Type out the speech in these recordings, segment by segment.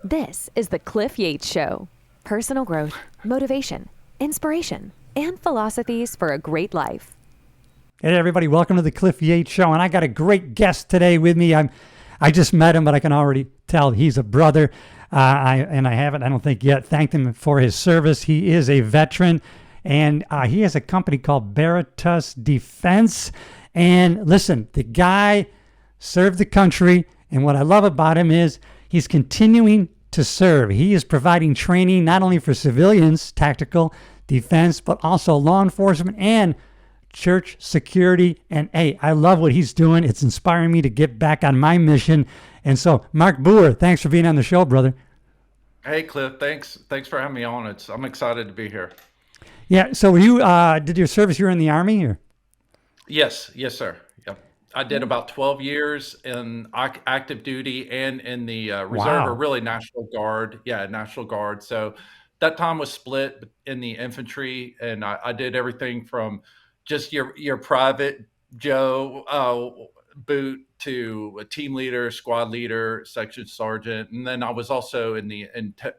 This is the Cliff Yates Show. Personal growth, motivation, inspiration, and philosophies for a great life. Hey everybody, welcome to the Cliff Yates Show, and I got a great guest today with me. I just met him, but I can already tell he's a brother. I don't think yet thanked him for his service. He is a veteran, and he has a company called Barritus Defense. And listen, the guy served the country, and what I love about him is he's continuing to serve. He is providing training not only for civilians, tactical defense, but also law enforcement and church security. And hey, I love what he's doing. It's inspiring me to get back on my mission. And so, Mark Booher, thanks for being on the show, brother. Hey, Cliff. Thanks for having me on. I'm excited to be here. Yeah. So you did your service? You're in the Army, or? Yes, sir. Yep. I did about 12 years in active duty and in the reserve, or really National Guard. Yeah, National Guard. So that time was split in the infantry, and I did everything from just your private Joe boot to a team leader, squad leader, section sergeant, and then I was also in the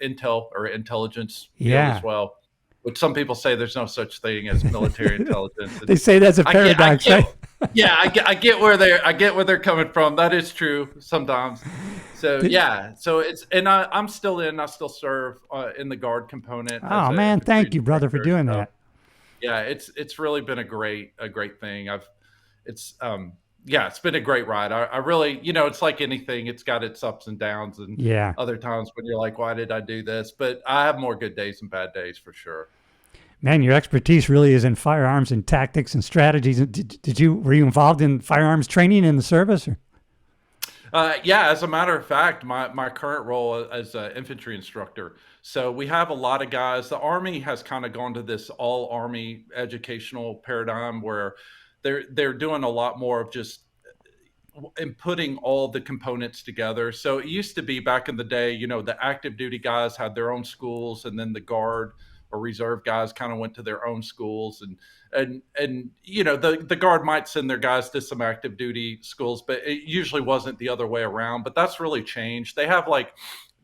intel or intelligence field as well. Which some people say there's no such thing as military intelligence. They say that's a paradox, right? Yeah, I get where they're coming from. That is true sometimes. So yeah, so it's I'm still in. I still serve in the Guard component. Oh man, thank you, brother, for doing that. Yeah, it's really been a great thing. It's been a great ride. I really, it's like anything. It's got its ups and downs, and other times when you're like, why did I do this? But I have more good days than bad days for sure. Man, your expertise really is in firearms and tactics and strategies. Were you involved in firearms training in the service? Or? Yeah, as a matter of fact, my current role as an infantry instructor. So we have a lot of guys. The Army has kind of gone to this all Army educational paradigm where they're doing a lot more of just putting all the components together. So it used to be back in the day, the active duty guys had their own schools, and then the Guard or reserve guys kind of went to their own schools, and the Guard might send their guys to some active duty schools, but it usually wasn't the other way around. But that's really changed. They have like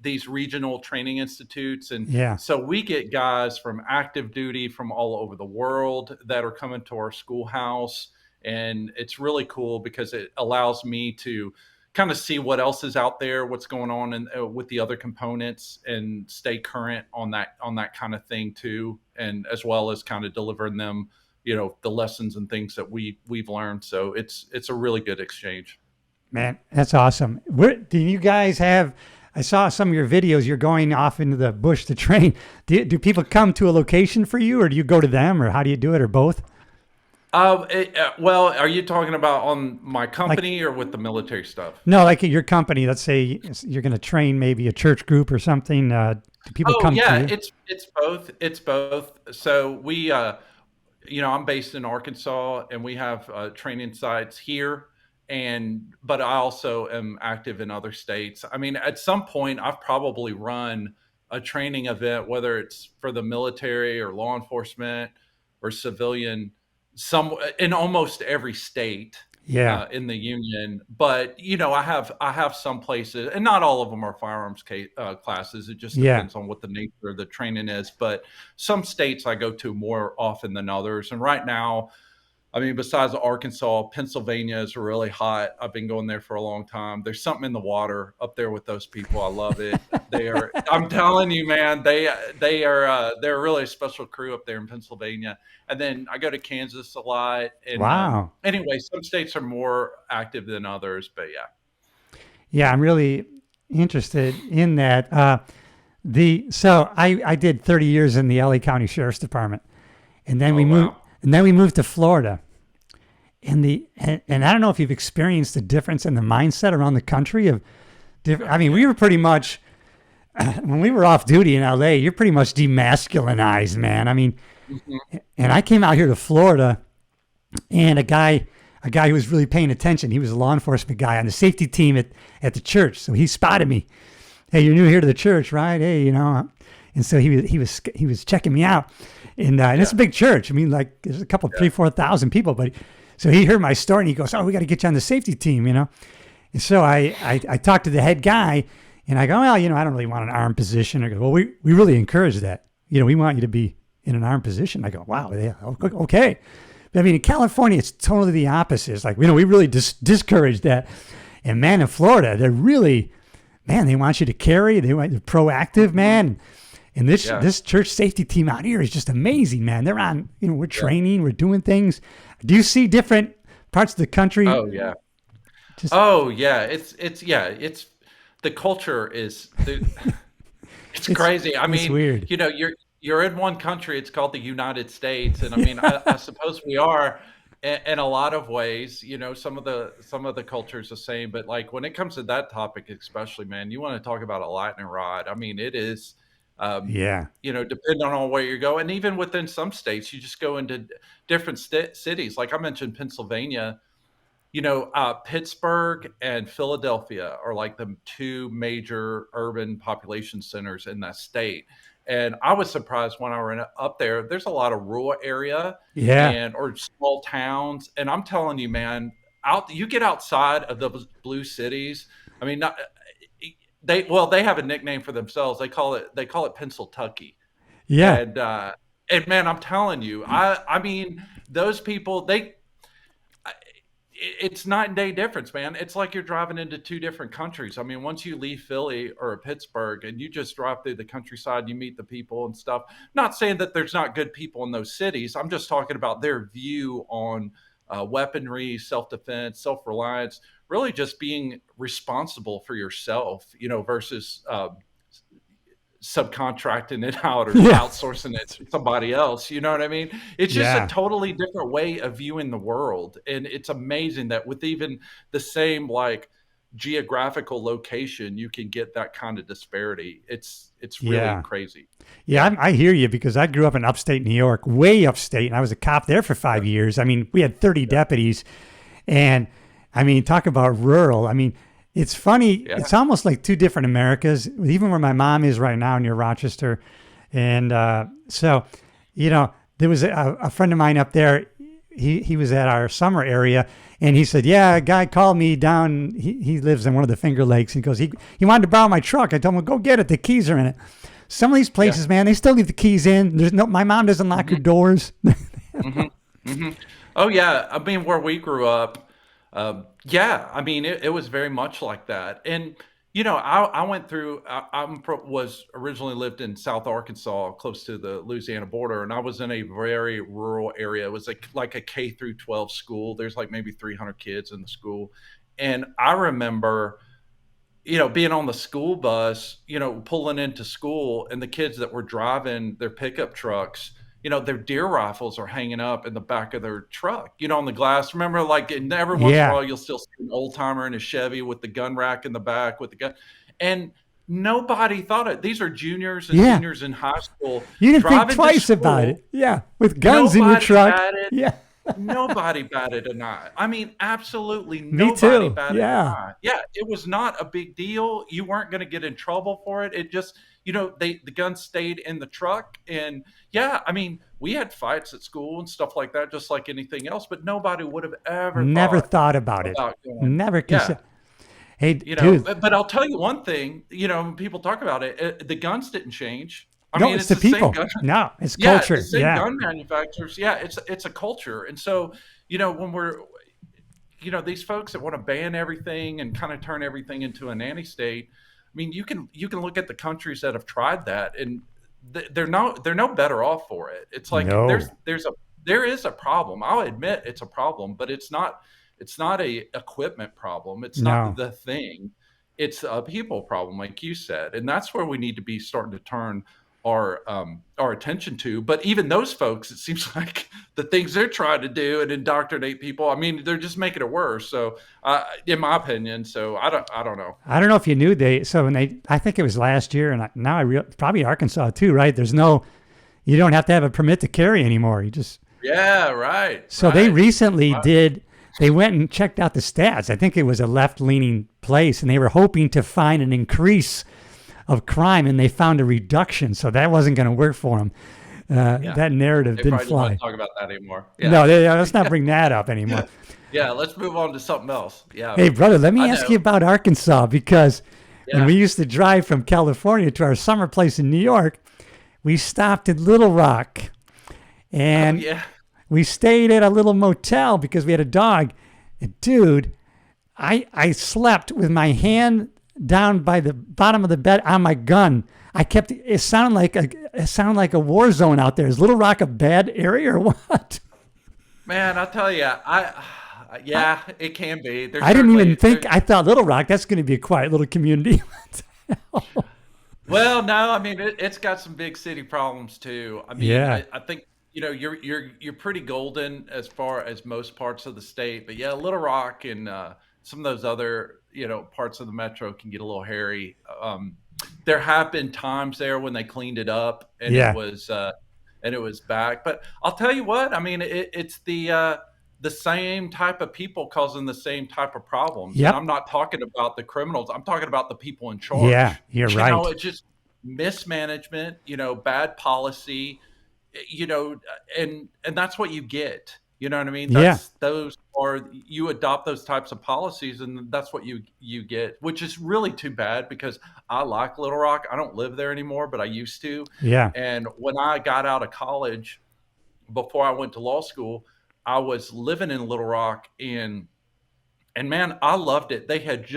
these regional training institutes, and so we get guys from active duty from all over the world that are coming to our schoolhouse, and it's really cool because it allows me to kind of see what else is out there, what's going on with the other components, and stay current on that kind of thing too, and as well as kind of delivering them, the lessons and things that we've learned. So it's a really good exchange. Man, that's awesome. Do you guys have? I saw some of your videos. You're going off into the bush to train. Do people come to a location for you, or do you go to them, or how do you do it, or both? Well, are you talking about on my company or with the military stuff? No, like at your company. Let's say you're going to train maybe a church group or something. Do people come to you? It's both. It's both. So we, I'm based in Arkansas, and we have training sites here. But I also am active in other states. I mean, at some point, I've probably run a training event, whether it's for the military or law enforcement or civilian, in almost every state in the union. But I have some places, and not all of them are firearms classes. It just depends on what the nature of the training is. But some states I go to more often than others. And right now, I mean, besides Arkansas, Pennsylvania is really hot. I've been going there for a long time. There's something in the water up there with those people. I love it. I'm telling you, man, they're really a special crew up there in Pennsylvania. And then I go to Kansas a lot. And, wow. Anyway, some states are more active than others, but yeah. Yeah, I'm really interested in that. So I did 30 years in the LA County Sheriff's Department, and then we moved to Florida. And I don't know if you've experienced the difference in the mindset around the country we were pretty much, when we were off duty in LA, you're pretty much demasculinized, man. I mean, and I came out here to Florida, and a guy who was really paying attention, he was a law enforcement guy on the safety team at the church. So he spotted me. Hey, you're new here to the church, right? Hey, and so he was checking me out. And it's a big church. I mean, like there's a couple, 3,000-4,000 people, but so he heard my story and he goes, "Oh, we got to get you on the safety team," And so I talked to the head guy, And I go, well, I don't really want an armed position. I go, well, we really encourage that. We want you to be in an armed position. I go, wow, yeah, okay. But I mean, in California, it's totally the opposite. It's like, we really discourage that. And man, in Florida, they're really, man, they want you to carry. They want you proactive, man. And this church safety team out here is just amazing, man. They're on, we're training, we're doing things. Do you see different parts of the country? Oh yeah. It's the culture is, it's crazy. I mean, it's weird. You're in one country. It's called the United States, and I mean, I suppose we are in a lot of ways. Some of the culture is the same, but like when it comes to that topic, especially, man, you want to talk about a lightning rod. I mean, it is. Depending on where you go, and even within some states, you just go into different cities. Like I mentioned, Pennsylvania. Pittsburgh and Philadelphia are like the two major urban population centers in that state. And I was surprised when I were up there. There's a lot of rural area, or small towns. And I'm telling you, man, you get outside of the blue cities. I mean, they have a nickname for themselves. They call it Pennsyltucky. Yeah. And man, I'm telling you, I mean, those people, it's night and day difference, man. It's like you're driving into two different countries. I mean, once you leave Philly or Pittsburgh and you just drive through the countryside, you meet the people and stuff. Not saying that there's not good people in those cities. I'm just talking about their view on weaponry, self-defense, self-reliance, really just being responsible for yourself, versus subcontracting it out or outsourcing it to somebody else. You know what I mean? It's just a totally different way of viewing the world. And it's amazing that with even the same like geographical location, you can get that kind of disparity. It's really crazy. Yeah, I hear you, because I grew up in upstate New York, way upstate, and I was a cop there for 5 years. I mean, we had 30 deputies, and I mean, talk about rural. I mean, it's funny. Yeah. It's almost like two different Americas, even where my mom is right now near Rochester. And so, there was a friend of mine up there. He was at our summer area, and he said, yeah, a guy called me down. He lives in one of the Finger Lakes. He goes, he wanted to borrow my truck. I told him, go get it. The keys are in it. Some of these places, man, they still leave the keys in. My mom doesn't lock her doors. Oh, yeah. I mean, where we grew up, I mean, it was very much like that. And, I went through, was originally lived in South Arkansas, close to the Louisiana border. And I was in a very rural area. It was like a K through 12 school. There's like maybe 300 kids in the school. And I remember, being on the school bus, pulling into school, and the kids that were driving their pickup trucks, their deer rifles are hanging up in the back of their truck, on the glass. Remember, like, and every once in a while, you'll still see an old timer in a Chevy with the gun rack in the back with the gun. And nobody thought it. These are juniors and seniors in high school. You didn't think twice about it. Yeah. With guns in your truck. Nobody batted an eye. I mean, absolutely nobody batted an eye. Yeah. It was not a big deal. You weren't going to get in trouble for it. It just, the gun stayed in the truck. And I mean, we had fights at school and stuff like that, just like anything else, but nobody would have ever thought about it. Never considered. Hey, dude. But I'll tell you one thing, when people talk about it, the guns didn't change. I mean, it's the people. No, it's culture. It's the same gun manufacturers. Yeah, it's a culture. And so, when we're, these folks that want to ban everything and kind of turn everything into a nanny state, I mean, you can look at the countries that have tried that, and they're no better off for it. It's like there is a problem. I'll admit it's a problem, but it's not a equipment problem. It's not the thing. It's a people problem, like you said, and that's where we need to be starting to turn our attention to. But even those folks, it seems like the things they're trying to do and indoctrinate people, I mean, they're just making it worse. So, in my opinion, so I don't know. I don't know if you knew I think it was last year, and now probably Arkansas too, right? You don't have to have a permit to carry anymore. You just right. So they recently they went and checked out the stats. I think it was a left-leaning place, and they were hoping to find an increase of crime, and they found a reduction. So that wasn't going to work for them. That narrative didn't fly. Don't talk about that anymore. Yeah. No, let's not bring that up anymore. Let's move on to something else. Yeah. Hey, brother, let me ask you about Arkansas, because When Yeah. we used to drive from California to our summer place in New York, we stopped in Little Rock Oh and yeah. we stayed at a little motel because we had a dog. And dude, I slept with my hand down by the bottom of the bed on my gun. It sounded like a war zone out there. Is Little Rock a bad area or what? Man, I tell you, I, yeah, it can be. There's I didn't even certainly think, there. I thought Little Rock, that's going to be a quiet little community. Well, no, I mean it's got some big city problems too. I mean, Yeah. I think you're pretty golden as far as most parts of the state, but yeah, Little Rock and some of those other parts of the metro can get a little hairy. There have been times there when they cleaned it up Yeah. and it was back. But I'll tell you what, I mean, it's the same type of people causing the same type of problems. And I'm Yep. not talking about the criminals. I'm talking about the people in Yeah. charge. You're right. It's just mismanagement, bad policy, you know, and that's what you get. You know what I mean? Yeah. You adopt those types of policies, and that's what you get, which is really too bad because I like Little Rock. I don't live there anymore, but I used to. Yeah. And when I got out of college, before I went to law school, I was living in Little Rock, and man, I loved it. They have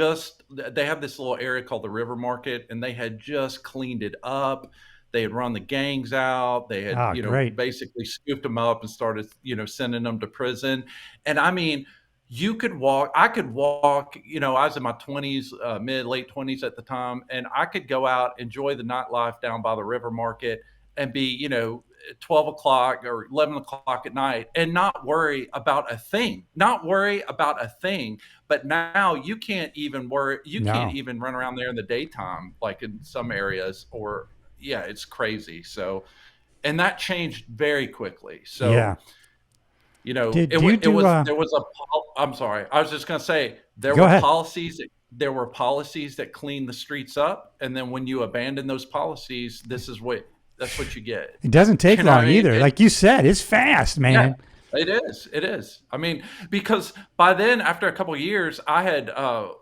this little area called the River Market, and they had just cleaned it up. They had run the gangs out. They had, Oh, great. basically scooped them up and started, sending them to prison. And I mean, I could walk, I was in my 20s, mid late 20s at the time, and I could go out, enjoy the nightlife down by the River Market and be, 12 o'clock or 11 o'clock at night and not worry about a thing, But now you can't even worry. You can't No. even run around there in the daytime, like in some areas, or yeah, it's crazy. So, and that changed very quickly. So, Yeah. Did you it do, there was I'm sorry. I was just going to say go ahead. there were policies that clean the streets up. And then when you abandon those policies, that's what you get. It doesn't take You know what long I mean? either. Like you said, it's fast, Yeah, man. it is. It is. I mean, because by then, after a couple of years, I had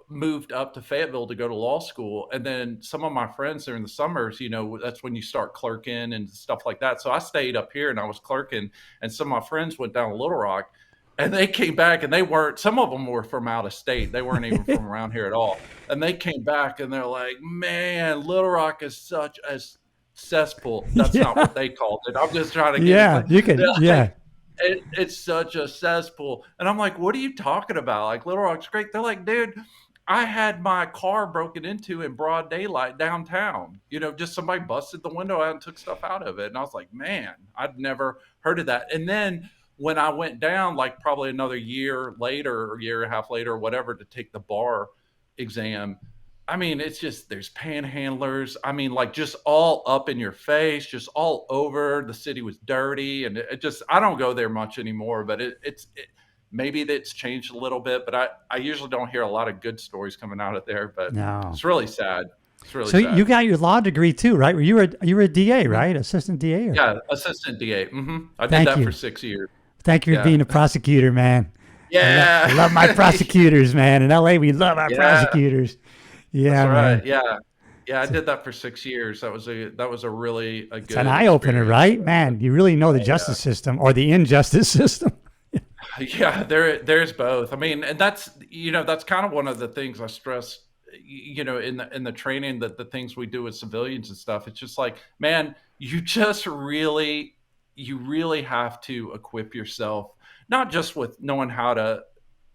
moved up to Fayetteville to go to law school, and then some of my friends during the summers, that's when you start clerking and stuff like that. So I stayed up here and I was clerking, and some of my friends went down to Little Rock, and they came back, and they weren't. Some of them were from out of state; they weren't even from around here at all. And they came back, and they're like, "Man, Little Rock is such a cesspool." That's not Yeah. what they called it. I'm just trying to get it. Yeah. You can, yeah. It's such a cesspool. And I'm like, what are you talking about? Like, Little Rock's great. They're like, dude, I had my car broken into in broad daylight downtown. Just somebody busted the window out and took stuff out of it. And I was like, man, I'd never heard of that. And then when I went down, like probably another year later or year and a half later or whatever to take the bar exam, I mean, it's just there's panhandlers. I mean, like just all up in your face, just all over. The city was dirty, and it just I don't go there much anymore. But maybe that's changed a little bit. But I usually don't hear a lot of good stories coming out of there. But No. it's really sad. It's really So you sad. got your law degree too, right? You were a DA, Mhm. right? Assistant DA. Yeah, assistant DA. I did Thank that you. for 6 years. Thank you for Yeah, being a prosecutor, man. I love my yeah, prosecutors, man. In LA, we love our yeah. prosecutors. That's Yeah, right. man. Yeah, yeah. I It's, did that for 6 years. That was a really a it's an good eye opener, experience. right? Man, you really know the Yeah. justice system or the injustice system. Yeah, there's both. I mean, and that's kind of one of the things I stress, in the training, that the things we do with civilians and stuff. It's just like, man, you really have to equip yourself, not just with knowing how to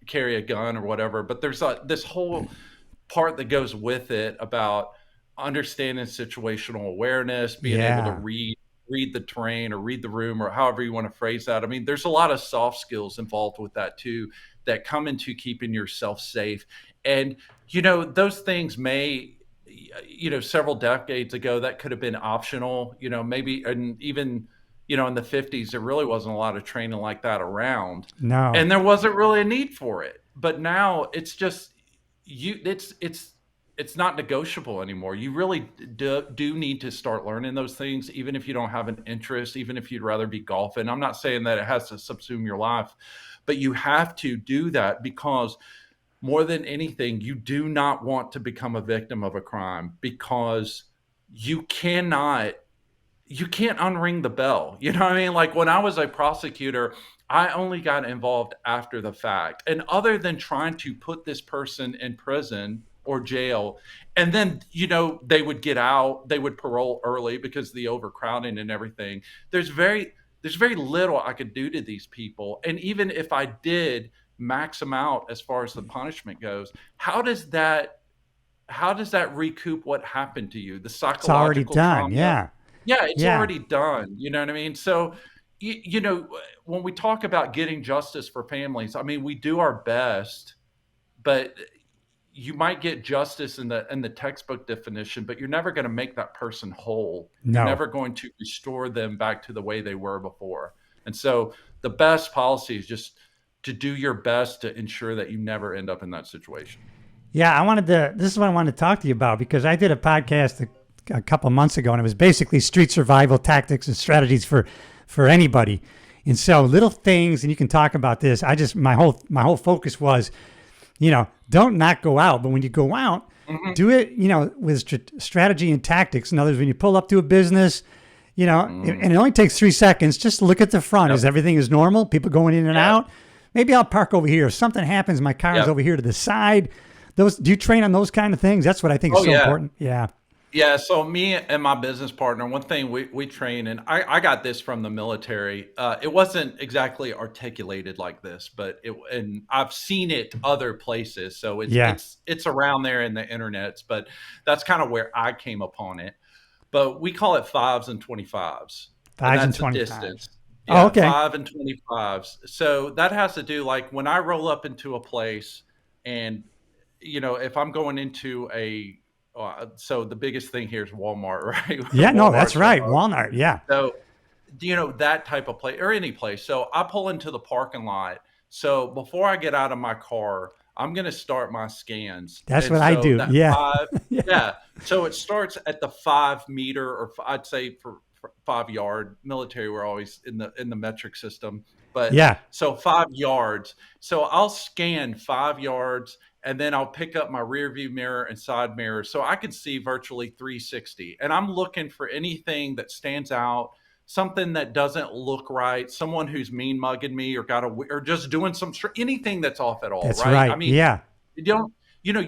carry a gun or whatever, but there's this whole part that goes with it about understanding situational awareness, being able to Yeah. read the terrain or read the room or however you want to phrase that. I mean, there's a lot of soft skills involved with that too that come into keeping yourself safe. And those things may several decades ago that could have been optional, maybe, and even in the 50s there really wasn't a lot of training like that around, No. and there wasn't really a need for it. But now it's just it's not negotiable anymore. You really do need to start learning those things, even if you don't have an interest, even if you'd rather be golfing. I'm not saying that it has to subsume your life, but you have to do that because more than anything, you do not want to become a victim of a crime, because you cannot you can't unring the bell. You know what I mean? Like when I was a prosecutor, I only got involved after the fact. And other than trying to put this person in prison or jail, and then, they would get out, they would parole early because of the overcrowding and everything. There's very little I could do to these people. And even if I did max them out as far as the punishment goes, how does that recoup what happened to you? The It's already psychological done. trauma. Yeah. Yeah, it's Yeah. already done. You know what I mean? So, when we talk about getting justice for families, I mean, we do our best, but you might get justice in the textbook definition, but you're never going to make that person whole. You're No. never going to restore them back to the way they were before. And so, the best policy is just to do your best to ensure that you never end up in that situation. Yeah, this is what I wanted to talk to you about, because I did a podcast a couple of months ago, and it was basically street survival tactics and strategies for anybody. And so little things, and you can talk about this. My whole focus was, don't not go out, but when you go out, do it, with strategy and tactics. In other words, when you pull up to a business, and it only takes 3 seconds, just look at the front. Yep. Is everything is normal? People going in and Yeah. out? Maybe I'll park over here. If something happens, my car is Yep. over here to the side. Do you train on those kind of things? That's what I think is Oh, so yeah. important. Yeah. Yeah, so me and my business partner, one thing we train, and I got this from the military. It wasn't exactly articulated like this, but and I've seen it other places. So it's Yeah. it's around there in the internets, but that's kind of where I came upon it. But we call it 5s and 25s. Fives and That's a 25s. distance. Oh, Yeah, okay. 5 and 25s. So that has to do, like, when I roll up into a place, and if I'm going into so the biggest thing here is Walmart, right? Yeah, no, that's Walmart's right. remote. Walmart. Yeah. So, that type of place, or any place. So I pull into the parking lot. So before I get out of my car, I'm going to start my scans. That's And what I so do. that Yeah. 5, Yeah. yeah. So it starts at the 5 meter, or I'd say for 5 yard. Military, we're always in the metric system, but Yeah. so 5 yards. So I'll scan 5 yards, and then I'll pick up my rear view mirror and side mirror so I can see virtually 360. And I'm looking for anything that stands out, something that doesn't look right, someone who's mean mugging me, or just doing anything that's off at all, That's right? right. I mean, Yeah. you don't, you know,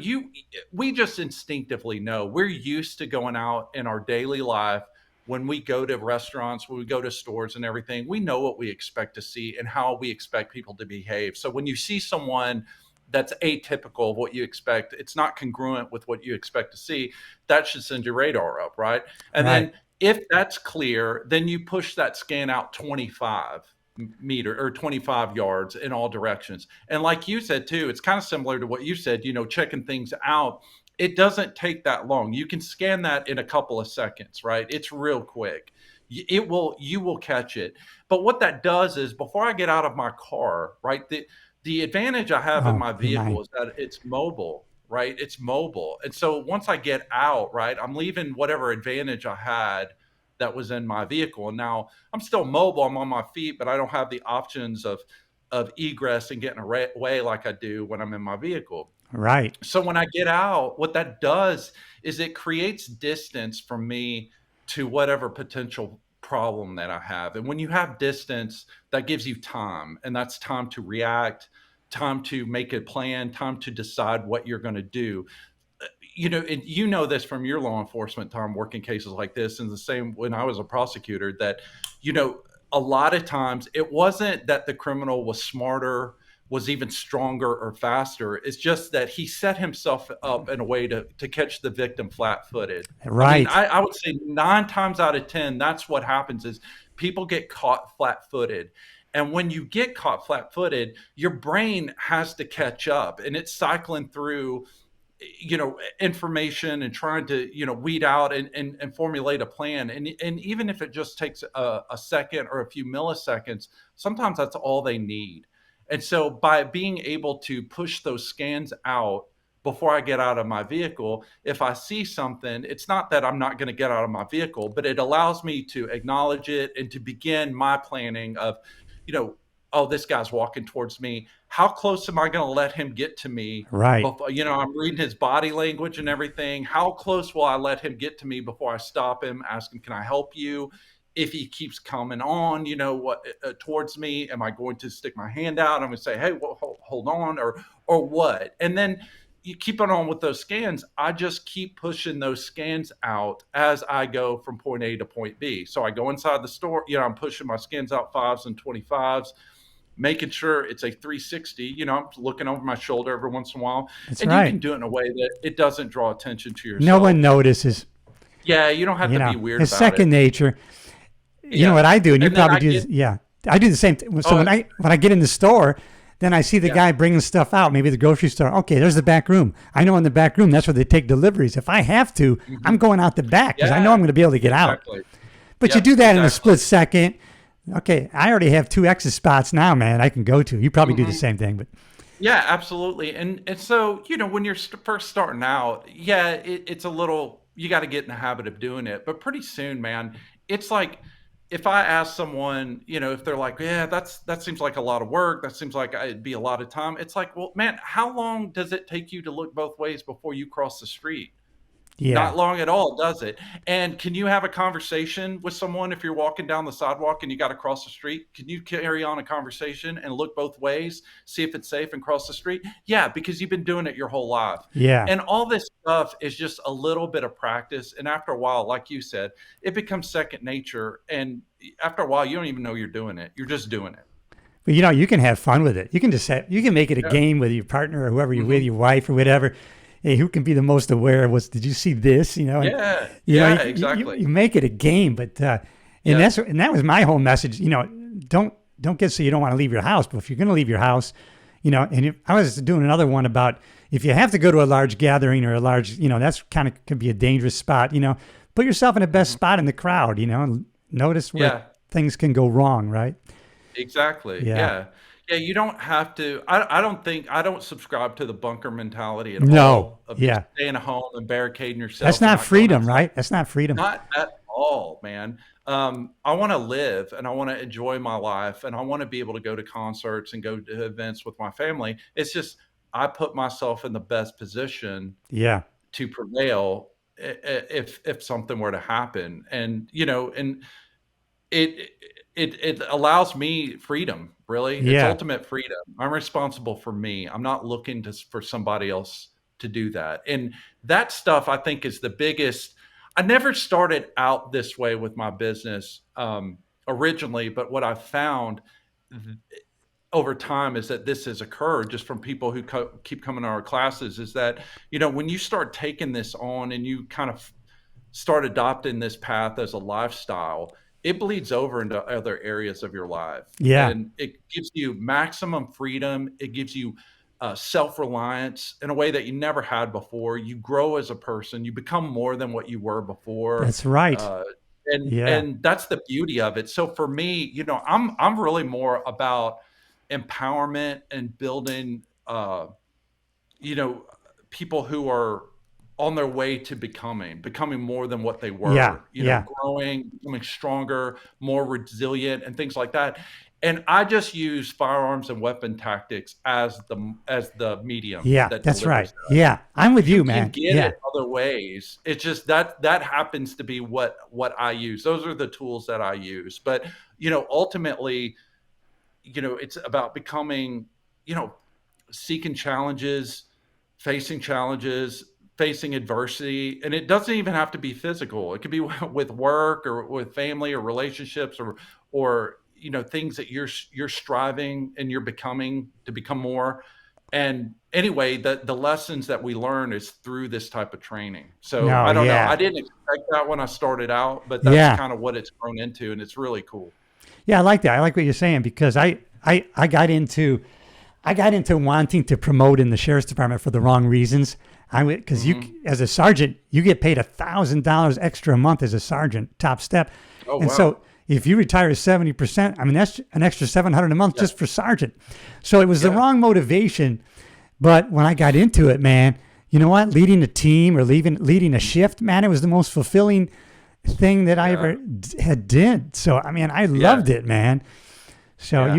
we just instinctively know. We're used to going out in our daily life. When we go to restaurants, when we go to stores and everything, we know what we expect to see and how we expect people to behave. So when you see someone that's atypical of what you expect, it's not congruent with what you expect to see, that should send your radar up, right? And Right. then if that's clear, then you push that scan out 25 meter or 25 yards in all directions. And like you said too, it's kind of similar to what you said, checking things out. It doesn't take that long. You can scan that in a couple of seconds, right? It's real quick. You will catch it. But what that does is, before I get out of my car, right? The advantage I have in Oh, my mine. vehicle is that it's mobile, right? It's mobile. And so once I get out, right, I'm leaving whatever advantage I had that was in my vehicle. And now I'm still mobile. I'm on my feet, but I don't have the options of egress and getting away like I do when I'm in my vehicle. Right. So when I get out, what that does is it creates distance from me to whatever potential problem that I have. And when you have distance, that gives you time, and that's time to react, time to make a plan, time to decide what you're going to do. And this from your law enforcement time working cases like this, and the same when I was a prosecutor, that, a lot of times it wasn't that the criminal was smarter, was even stronger or faster. It's just that he set himself up in a way to catch the victim flat-footed. Right. I mean, I would say 9 times out of 10, that's what happens, is people get caught flat-footed. And when you get caught flat-footed, your brain has to catch up, and it's cycling through information and trying to weed out and formulate a plan. And even if it just takes a second or a few milliseconds, sometimes that's all they need. And so by being able to push those scans out before I get out of my vehicle, if I see something, it's not that I'm not going to get out of my vehicle, but it allows me to acknowledge it and to begin my planning of, oh, this guy's walking towards me. How close am I going to let him get to me? Right. Before, I'm reading his body language and everything. How close will I let him get to me before I stop him, ask him, can I help you? If he keeps coming on, towards me, am I going to stick my hand out? I'm going to say, hey, well, hold on, or what? And then you keep it on with those scans. I just keep pushing those scans out as I go from point A to point B. So I go inside the store, I'm pushing my scans out 5s and 25s, making sure it's a 360. I'm looking over my shoulder every once in a while. That's and right. You can do it in a way that it doesn't draw attention to yourself. No one notices. Yeah, you don't have to be weird it's about second it. nature. You know what I do, and you probably do this. Yeah, I do the same thing. So when I get in the store, then I see the guy bringing stuff out, maybe the grocery store. Okay, there's the back room. I know in the back room, that's where they take deliveries. If I have to, I'm going out the back because I know I'm going to be able to get out. But you do that in a split second. Okay, I already have 2 exit spots now, man, I can go to. You probably do the same thing. But yeah, absolutely. And so, when you're first starting out, it's a little, you got to get in the habit of doing it. But pretty soon, man, it's like, if I ask someone, if they're like, yeah, that seems like a lot of work, that seems like it'd be a lot of time. It's like, well, man, how long does it take you to look both ways before you cross the street? Yeah. Not long at all, does it? And can you have a conversation with someone if you're walking down the sidewalk and you got to cross the street? Can you carry on a conversation and look both ways, see if it's safe and cross the street? Yeah, because you've been doing it your whole life. Yeah. And all this stuff is just a little bit of practice. And after a while, like you said, it becomes second nature. And after a while, you don't even know you're doing it. You're just doing it. But you can have fun with it. You can just you can make it a game with your partner or whoever you're with, your wife or whatever. Hey, who can be the most aware of did you see this? Exactly. You make it a game, but that was my whole message. Don't get so you don't want to leave your house. But if you're going to leave your house, and I was doing another one about if you have to go to a large gathering or a large, that's kind of could be a dangerous spot. Put yourself in the best spot in the crowd. And notice where things can go wrong, right? Exactly. Yeah. Yeah, you don't have to. I don't subscribe to the bunker mentality at all. Of just staying at home and barricading yourself. That's not freedom, right? That's not freedom. Not at all, man. I want to live and I want to enjoy my life and I want to be able to go to concerts and go to events with my family. It's just I put myself in the best position to prevail if something were to happen. And and it allows me freedom. Really, it's ultimate freedom. I'm responsible for me. I'm not looking for somebody else to do that. And that stuff I think is the biggest. I never started out this way with my business originally, but what I've found over time is that this has occurred just from people who keep coming to our classes is that, when you start taking this on and you kind of start adopting this path as a lifestyle, it bleeds over into other areas of your life. Yeah. And it gives you maximum freedom. It gives you self-reliance in a way that you never had before. You grow as a person. You become more than what you were before. That's right. And that's the beauty of it. So for me, I'm really more about empowerment and building, people who are on their way to becoming more than what they were, growing, becoming stronger, more resilient and things like that. And I just use firearms and weapon tactics as the medium. Yeah, that's right. That. Yeah, I'm with you, man. You can get it other ways. It's just that happens to be what I use. Those are the tools that I use. But, ultimately, it's about becoming, seeking challenges, facing adversity, and it doesn't even have to be physical. It could be with work or with family or relationships or things that you're striving and you're becoming to become more. And anyway, the lessons that we learn is through this type of training. So I don't know. I didn't expect that when I started out, but that's kind of what it's grown into, and it's really cool. Yeah, I like that. I like what you're saying because I got into wanting to promote in the sheriff's department for the wrong reasons. Because you, as a sergeant, you get paid $1,000 extra a month as a sergeant, top step. Oh, and wow. So if you retire 70%, I mean, that's an extra $700 a month just for sergeant. So it was the wrong motivation. But when I got into it, man, you know what? Leading a team or leading a shift, man, it was the most fulfilling thing that I ever had did. So, I mean, I loved it, man. So Yeah.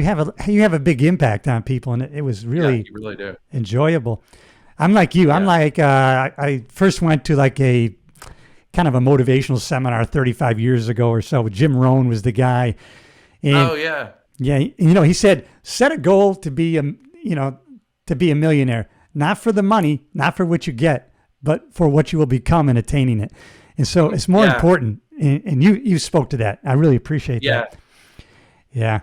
you have a big impact on people, and it was Yeah, really you really do. enjoyable. I'm like you. I'm Yeah. like I first went to like a kind of a motivational seminar 35 years ago or so. Jim Rohn was the guy, and Oh yeah. yeah, he said set a goal to be to be a millionaire, not for the money, not for what you get, but for what you will become in attaining it. And so it's more Yeah. important. And you spoke to that. I really appreciate Yeah. that. Yeah.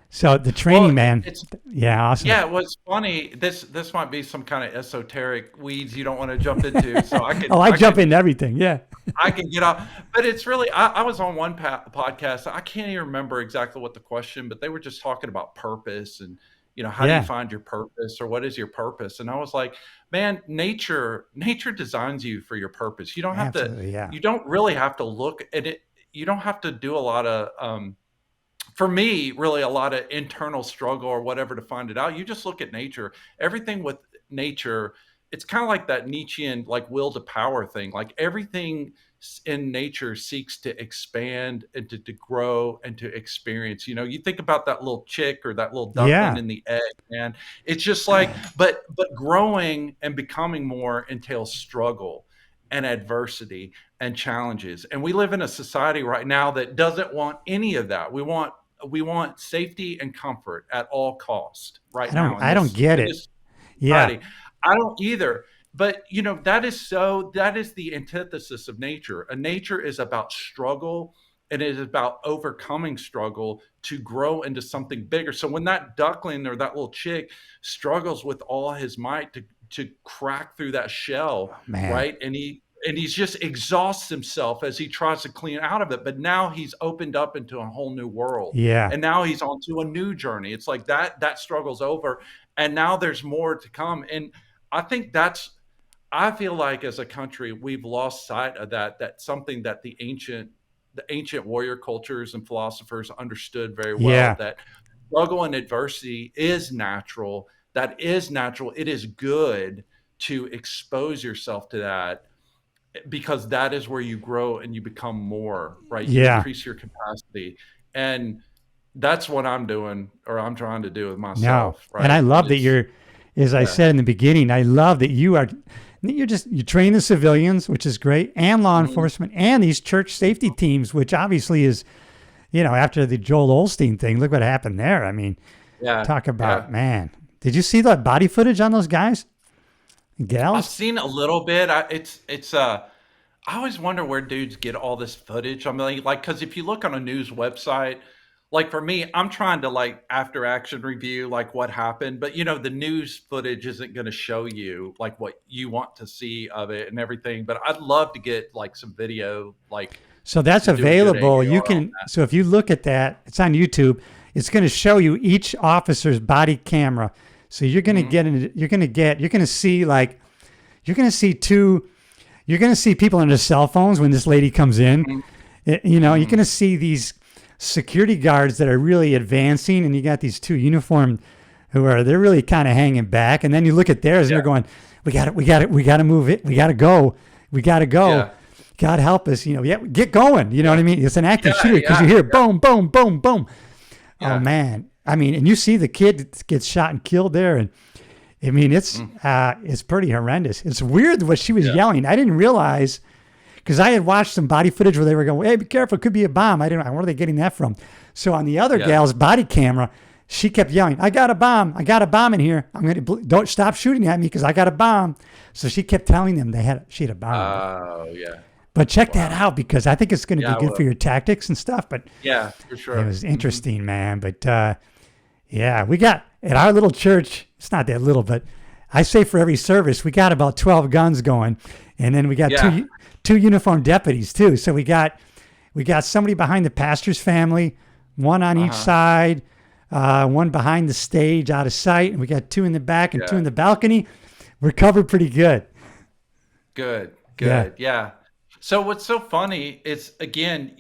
So the Well, training, man. it's Yeah, awesome. yeah, it was funny. This might be some kind of esoteric weeds you don't want to jump into, so Oh, I jump into everything. Yeah. I can get off. But it's really I was on one podcast. I can't even remember exactly what the question, but they were just talking about purpose and how do you Yeah. find your purpose or what is your purpose? And I was like, man, nature designs you for your purpose. Absolutely. Yeah. You don't really have to look at it. You don't have to do a lot of for me, really a lot of internal struggle or whatever to find it out. You just look at nature. Everything with nature, it's kind of like that Nietzschean like will to power thing. Like everything in nature seeks to expand and to grow and to experience. You think about that little chick or that little duckling Yeah. in the egg, and it's just like, but growing and becoming more entails struggle and adversity and challenges. And we live in a society right now that doesn't want any of that. We want safety and comfort at all cost right now I don't get in it. this Yeah. society. I don't either. But that is the antithesis of nature. A nature is about struggle and it is about overcoming struggle to grow into something bigger. So when that duckling or that little chick struggles with all his might to crack through that shell, Man. right? And he's just exhausts himself as he tries to clean out of it. But now he's opened up into a whole new world. Yeah. And now he's onto a new journey. It's like that struggle's over. And now there's more to come. And I think I feel like as a country, we've lost sight of that's something that the ancient warrior cultures and philosophers understood very well, Yeah. that struggle and adversity is natural. That is natural. It is good to expose yourself to that because that is where you grow and you become more, right? You Yeah. increase your capacity. And that's what I'm doing or I'm trying to do with No. myself, And I right? love And that it's, as I yeah. said in the beginning, I love that you train the civilians, which is great, and law Mhm. enforcement, and these church safety teams, which obviously is, after the Joel Osteen thing, look what happened there. I mean, Yeah. talk Yeah. about, man. Did you see that body footage on those guys and I've gals? seen a little bit. I always wonder where dudes get all this footage. I mean, like, because if you look on a news website, like for me, I'm trying to like after action review like what happened, but the news footage isn't going to show you like what you want to see of it and everything. But I'd love to get like some video, like So that's to do a good available. You ADR on can, so if you look at that, it's on YouTube. It's going to show you each officer's body camera. So you're going to Mhm. you're going to see like, you're going to see you're going to see people on their cell phones when this lady comes in. Mhm. You're Mhm. going to see these security guards that are really advancing, and you got these two uniformed they're really kind of hanging back. And then you look at theirs, and Yeah. they're going, we got to move it. We got to go. We got to go. Yeah. God help us. Yeah, get going. You know what I mean? It's an active Yeah. shooter because you Yeah. hear boom, boom, boom, boom. Oh Yeah. man. I mean, and you see the kid that gets shot and killed there, and I mean, it's pretty horrendous. It's weird what she was Yeah. yelling. I didn't realize because I had watched some body footage where they were going, "Hey, be careful! It could be a bomb." I didn't know where are they getting that from. So on the other Yeah. gal's body camera, she kept yelling, "I got a bomb! I got a bomb in here! Don't stop shooting at me because I got a bomb." So she kept telling them she had a bomb. Oh yeah. But check that out because I think it's going to Yeah, be I good will. for your tactics and stuff. But Yeah, for sure. it was interesting, man. But yeah, we got at our little church. It's not that little, but I say for every service we got about 12 guns going, and then we got Yeah. two uniformed deputies too. So we got somebody behind the pastor's family, one on each side, one behind the stage out of sight, and we got two in the back and two Yeah. in the balcony. We're covered pretty good. Good, Yeah. good. Yeah. So what's so funny is again,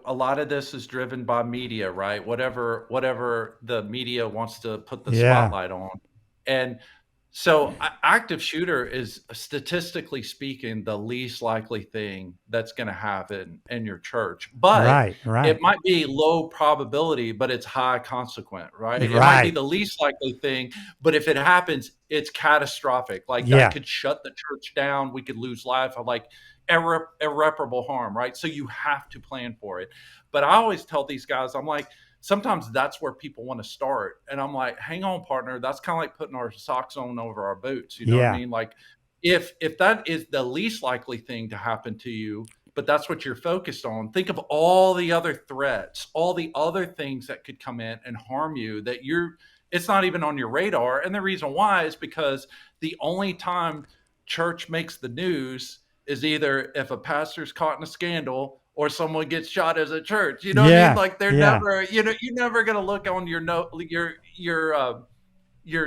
a lot of this is driven by media, right? Whatever the media wants to put the Yeah. spotlight on. And So active shooter is statistically speaking the least likely thing that's going to happen in your church, but Right, it right, might be low probability, but it's high consequent, right? It might be right. the least likely thing, but if it happens, it's catastrophic. Like that Yeah, could shut the church down. We could lose life, or like irreparable harm, right? So you have to plan for it. But I always tell these guys, I'm like, sometimes that's where people want to start. And I'm like, hang on, partner. That's kind of like putting our socks on over our boots. You know what I yeah, mean? Like if that is the least likely thing to happen to you, but that's what you're focused on, think of all the other threats, all the other things that could come in and harm you that it's not even on your radar. And the reason why is because the only time church makes the news is either if a pastor's caught in a scandal or someone gets shot as a church. You know what I mean? yeah, Like they're yeah. never, you're never gonna look on your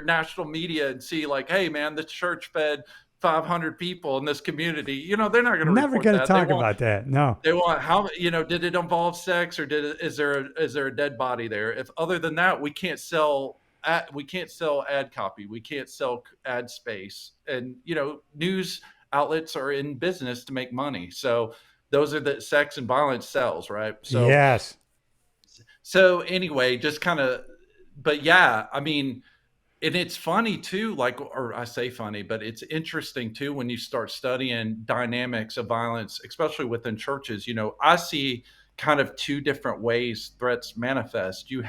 national media and see like, hey man, the church fed 500 people in this community. They're not gonna Never report going to that. They talk want about that. No. they want how did it involve sex or is there a dead body there? If other than that, we can't sell ad copy, we can't sell ad space, and news outlets are in business to make money. So those are the sex and violence sells, right? Yes. So anyway, just kind of, but yeah, I mean, and it's funny too, like, or I say funny, but it's interesting too when you start studying dynamics of violence, especially within churches. I see kind of two different ways threats manifest. You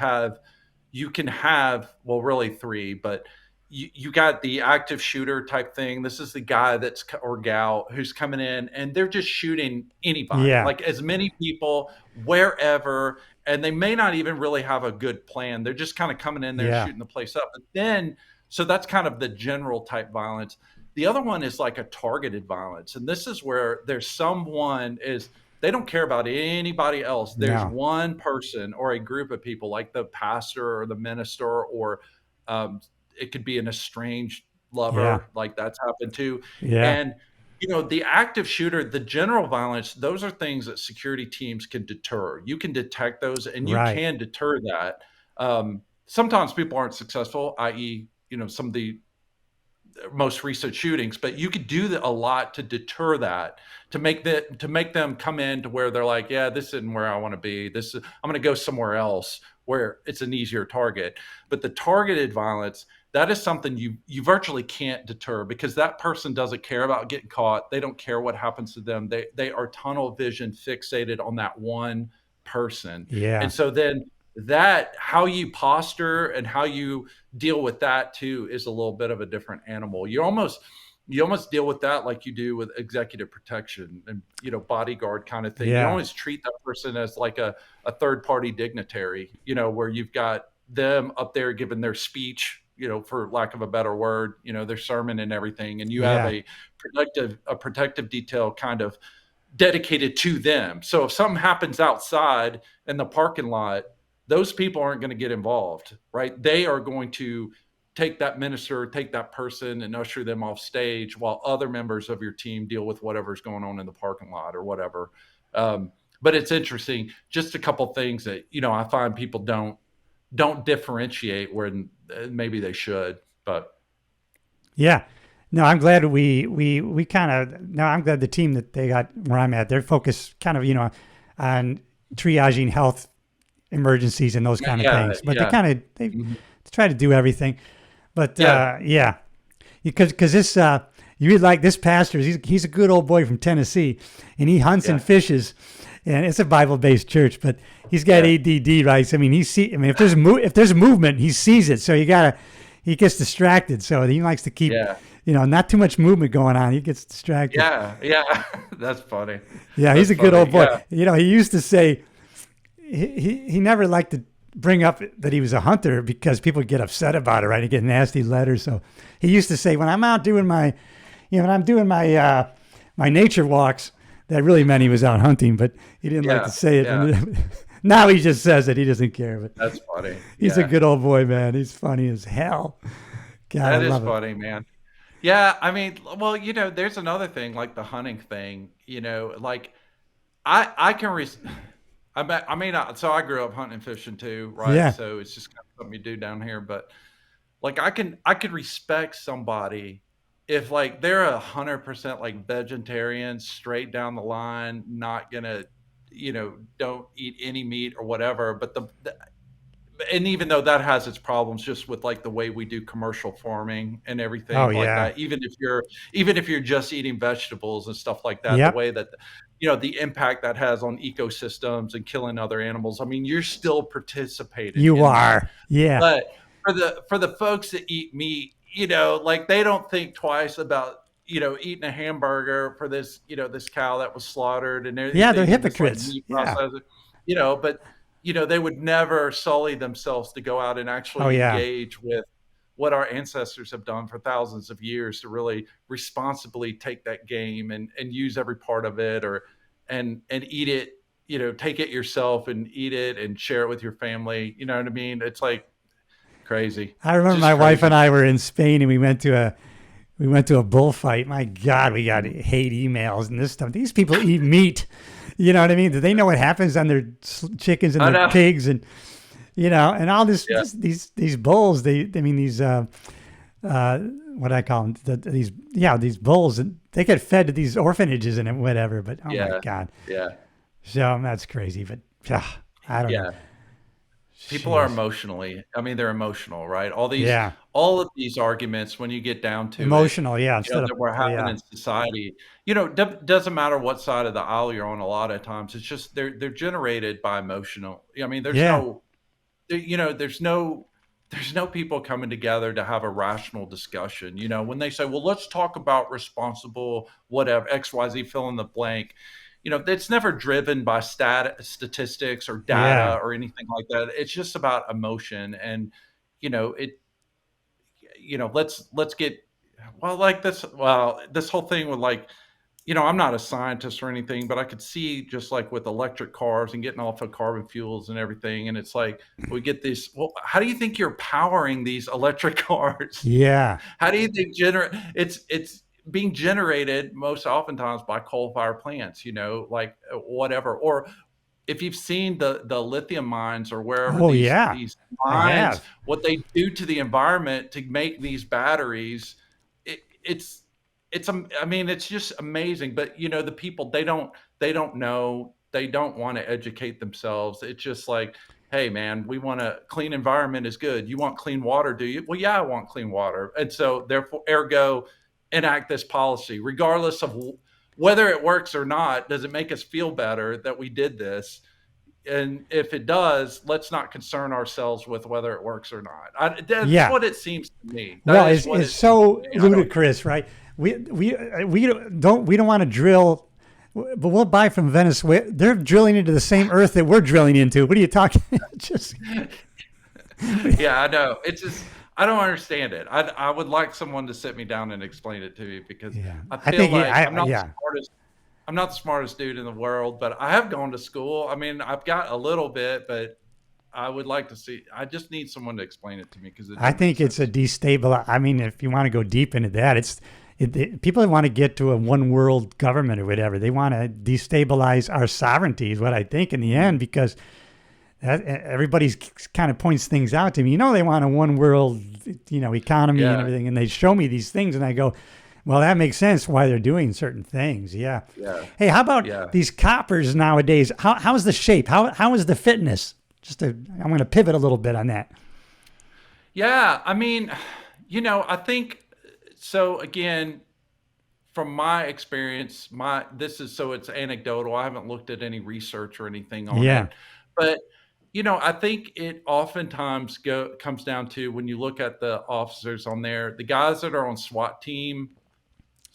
can have, well, really three, but you got the active shooter type thing. This is the guy or gal who's coming in and they're just shooting anybody, Yeah. like as many people, wherever, and they may not even really have a good plan. They're just kind of coming in there and Yeah. shooting the place up. But then, so that's kind of the general type violence. The other one is like a targeted violence. And this is where there's someone is they don't care about anybody else. There's No. one person or a group of people, like the pastor or the minister, or um, it could be an estranged Yeah. lover, like that's happened too. Yeah. And the active shooter, the general violence, those are things that security teams can deter. You can detect those, and you Right. can deter that. Sometimes people aren't successful, i.e., some of the most recent shootings, but you could do a lot to deter that, to make them come in to where they're like, yeah, this isn't where I want to be. I'm going to go somewhere else where it's an easier target. But the targeted violence, that is something you virtually can't deter, because that person doesn't care about getting caught. They don't care what happens to them. They are tunnel vision fixated on that one person. Yeah. And so then that, how you posture and how you deal with that too, is a little bit of a different animal. You almost deal with that like you do with executive protection and bodyguard kind of thing. You Yeah. always treat that person as like a third party dignitary, where you've got them up there giving their speech, for lack of a better word, their sermon and everything, and you have Yeah. a protective detail kind of dedicated to them. So if something happens outside in the parking lot, those people aren't going to get involved, right? They are going to take that minister, take that person, and usher them off stage while other members of your team deal with whatever's going on in the parking lot or whatever. But it's interesting. Just a couple things that I find people don't differentiate where maybe they should. But Yeah. No, I'm glad we kind of, no, I'm glad the team that they got where I'm at, they're focused kind of, on triaging health emergencies and those kind of yeah, things. But yeah, they mhm, try to do everything. But yeah, yeah, because this you read like this pastor, he's a good old boy from Tennessee, and he hunts and yeah, fishes, and it's a Bible based church, but he's got yeah, ADD, right? So, I mean, if there's movement, he sees it, so he gets distracted, so he likes to keep yeah, not too much movement going on. He gets distracted. yeah, yeah. That's funny. Yeah, he's That's a good funny. old boy. Yeah, He used to say he never liked to bring up that he was a hunter because people get upset about it, right? He get nasty letters. So he used to say, when I'm out doing my nature walks, that really meant he was out hunting, but he didn't like to yeah, say it. yeah. Now he just says it. He doesn't care. But That's funny. he's a Yeah, good old boy, man. He's funny as hell. God, I that is love it. funny, man. Yeah, I mean, well, there's another thing like the hunting thing. Like I can. I mean, so I grew up hunting and fishing too, right? Yeah, So it's just kind of something you do down here. But like I could respect somebody if like they're 100% like vegetarian, straight down the line, not gonna, don't eat any meat or whatever. But and even though that has its problems just with like the way we do commercial farming and Oh everything like yeah. that, even if you're just eating vegetables and stuff like that, the Yep. way that the impact that has on ecosystems and killing other animals, I mean, you're still participating You in that. are. Yeah. But for the folks that eat meat, like they don't think twice about eating a hamburger for this this cow that was slaughtered and Yeah, they're they did this like hypocrites. meat Yeah. processing, but they would never sully themselves to go out and Oh actually yeah. engage with what our ancestors have done for thousands of years to really responsibly take that game and use every part of it, or and eat it, take it yourself and eat it and share it with your family. You know what I mean? It's like crazy. I remember Just my wife and crazy. I were in Spain and we went to a bullfight. My God, we got hate emails and this stuff. These people eat meat. You know what I mean? Do they know what happens on their chickens and I their know. pigs and all Yeah. these bulls? I mean these what I call them these bulls, and they get fed to these orphanages and whatever. But oh my Yeah. God, Yeah. so that's crazy. But I don't know. Yeah. People are Jeez. emotionally, I mean, they're emotional, right? Yeah, All of these arguments, when you get down to it, emotional. Yeah, instead of that we're having yeah, in society, doesn't matter what side of the aisle you're on a lot of times. It's just they're generated by emotional. I mean, yeah, there's no people coming together to have a rational discussion. When they say, well, let's talk about responsible whatever XYZ fill in the blank, it's never driven by statistics or yeah, data or anything like that. It's just about emotion. And it let's get, this whole thing with like, I'm not a scientist or anything, but I could see just like with electric cars and getting off of carbon fuels and everything. And it's like, we get this. Well, how do you think you're powering these electric cars? yeah. How do you think it's being generated most oftentimes by coal fire plants, like whatever. Or if you've seen the lithium mines or wherever Oh yeah, these I mines, have. what they do to the environment to make these batteries, it's I mean, it's just amazing. But the people, they don't know, they don't want to educate themselves. It's just like, hey man, we want a clean environment is good. You want clean water, do you? Well, yeah, I want clean water. And so therefore, ergo, enact this policy regardless of whether it works or not. Does it make us feel better that we did this? And if it does, let's not concern ourselves with whether it works or not. That's Yeah. what it seems to me. That Well, is what it's it seems to so me. I don't. ludicrous, right? We don't want to drill, but we'll buy from Venezuela. They're drilling into the same earth that we're drilling into. What are you talking? Just Yeah, I know. It's just I don't understand it. I would like someone to sit me down and explain it to me, because yeah. I I feel think like yeah. I'm not the smartest dude in the world, but I have gone to school. I mean, I've got a little bit, but I would like to see. I just need someone to explain it to me because it I don't make think it's a sense. destabilize. I mean, if you want to go deep into that, people want to get to a one world government or whatever. They want to destabilize our sovereignty, is what I think in the end, because everybody's kind of points things out to me. They want a one world, economy and Yeah, everything, and they show me these things, and I go, well, that makes sense why they're doing certain things. Yeah. yeah, Hey, how about yeah. these coppers nowadays? How's the shape? How is the fitness? I'm going to pivot a little bit on that. Yeah, I mean, I think so. Again, from my experience, it's anecdotal. I haven't looked at any research or anything on Yeah. it, but I think it oftentimes comes down to when you look at the officers on there, the guys that are on SWAT team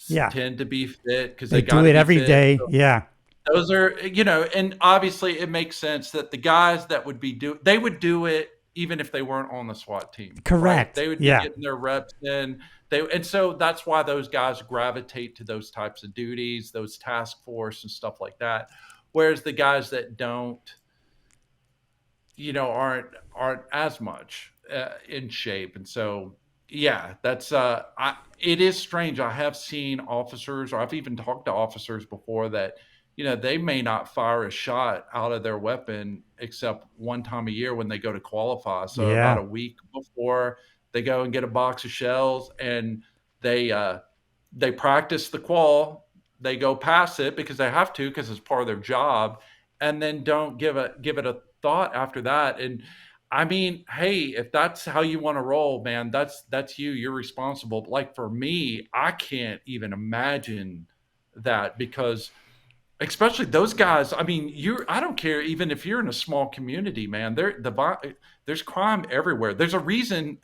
Yeah. tend to be fit because They they got do to it be every fit. day. Yeah. Those are, and obviously it makes sense that the guys that they would do it even if they weren't on the SWAT team, right? Correct. They would be Yeah. getting their reps in. And so that's why those guys gravitate to those types of duties, those task force and stuff like that. Whereas the guys that don't, aren't as much in shape. And so, yeah, it is strange. I have seen officers, or I've even talked to officers before that, they may not fire a shot out of their weapon except one time a year when they go to qualify. So about Yeah. a week before They go and get a box of shells, and they uh, they practice the qual. They go past it because they have to, because it's part of their job, and then don't give it a thought after that. And I mean, hey, if that's how you want to roll, man, that's you. You're responsible. But like for me, I can't even imagine that, because especially those guys. I mean, I don't care even if you're in a small community, man. There's crime everywhere. There's a reason.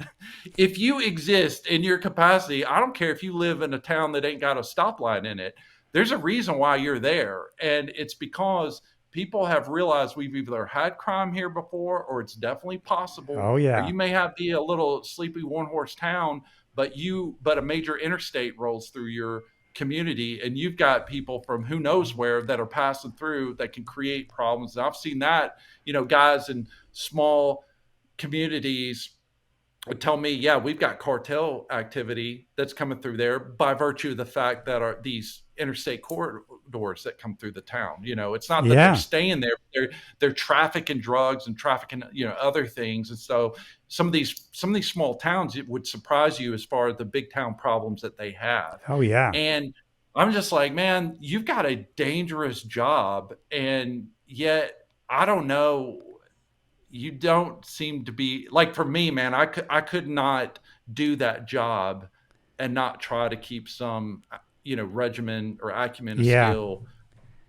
If you exist in your capacity, I don't care if you live in a town that ain't got a stoplight in it. There's a reason why you're there, and it's because people have realized we've either had crime here before, or it's definitely possible. Oh Or yeah. you may have be a little sleepy one horse town, but a major interstate rolls through your community, and you've got people from who knows where that are passing through that can create problems. And I've seen that, guys in small communities would tell me, yeah, we've got cartel activity that's coming through there by virtue of the fact that are these interstate corridors that come through the town. It's not that they're Yeah. staying there, they're trafficking drugs and trafficking, other things. And so some of these small towns, it would surprise you as far as the big town problems that they have. Oh yeah. And I'm just like, man, you've got a dangerous job, and yet I don't know, you don't seem to be like, for me, man, I could not do that job and not try to keep some, regimen or acumen or Yeah. skill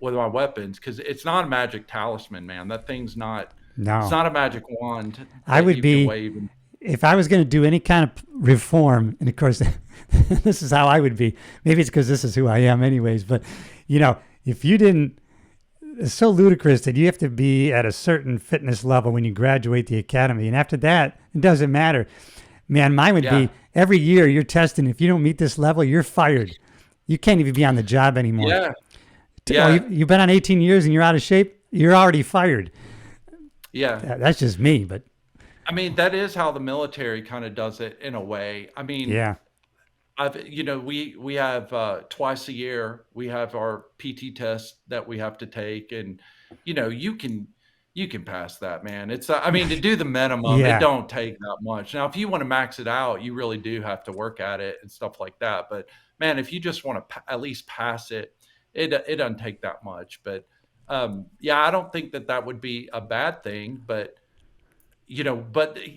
with my weapons, because it's not a magic talisman, man. That thing's not. It's No. not a magic wand I that would you can be, wave. And if I was going to do any kind of reform, and of course, this is how I would be. Maybe it's because this is who I am, anyways. But if you didn't, it's so ludicrous that you have to be at a certain fitness level when you graduate the academy, and after that, it doesn't matter. Man, mine would yeah, be every year you're testing. If you don't meet this level, you're fired. You can't even be on the job anymore. yeah, Oh, yeah, you've been on 18 years and you're out of shape. You're already fired. yeah. That's just me, but I mean, that is how the military kind of does it in a way. I mean, yeah, we have twice a year we have our PT test that we have to take, and you can pass that, man. It's I mean, to do the minimum, it yeah, don't take that much. Now, if you want to max it out, you really do have to work at it and stuff like that. But man, if you just want to at least pass it, it doesn't take that much. But yeah, I don't think that would be a bad thing. But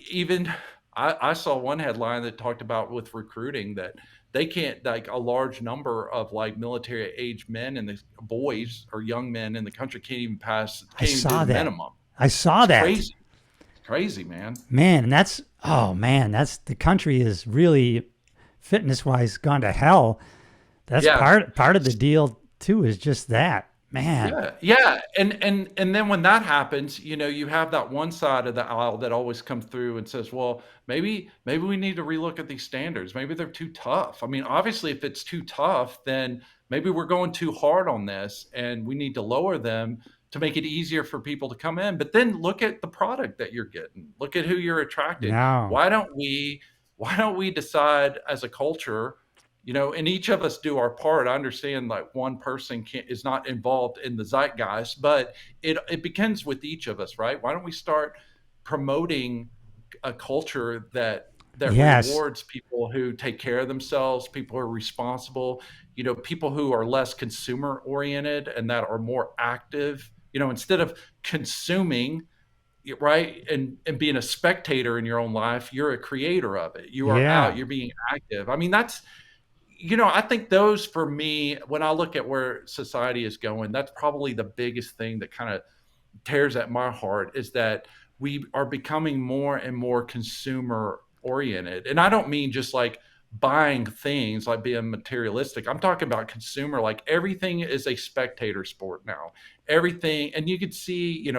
even I saw one headline that talked about with recruiting that they can't, like, a large number of like military age men and the boys or young men in the country I can't even do saw the that. minimum. I saw It's that. crazy. It's crazy, man. Man, and oh man, that's the country is really fitness wise gone to hell. That's Yeah. part of the deal too, is just that. Man. Yeah, yeah, and then when that happens, you have that one side of the aisle that always comes through and says, "Well, maybe we need to relook at these standards. Maybe they're too tough." I mean, obviously, if it's too tough, then maybe we're going too hard on this, and we need to lower them to make it easier for people to come in. But then look at the product that you're getting. Look at who you're attracting. No. Why don't we decide as a culture, and each of us do our part. I understand, like, one person is not involved in the zeitgeist, but it begins with each of us, right? Why don't we start promoting a culture that Yes. rewards people who take care of themselves, people who are responsible, people who are less consumer oriented and that are more active, instead of consuming, right? And being a spectator in your own life, you're a creator of it. You are out, Yeah. you're being active. I mean, I think those, for me, when I look at where society is going, that's probably the biggest thing that kind of tears at my heart, is that we are becoming more and more consumer oriented. And I don't mean just like buying things, like being materialistic. I'm talking about consumer, like everything is a spectator sport now. Everything, and you could see,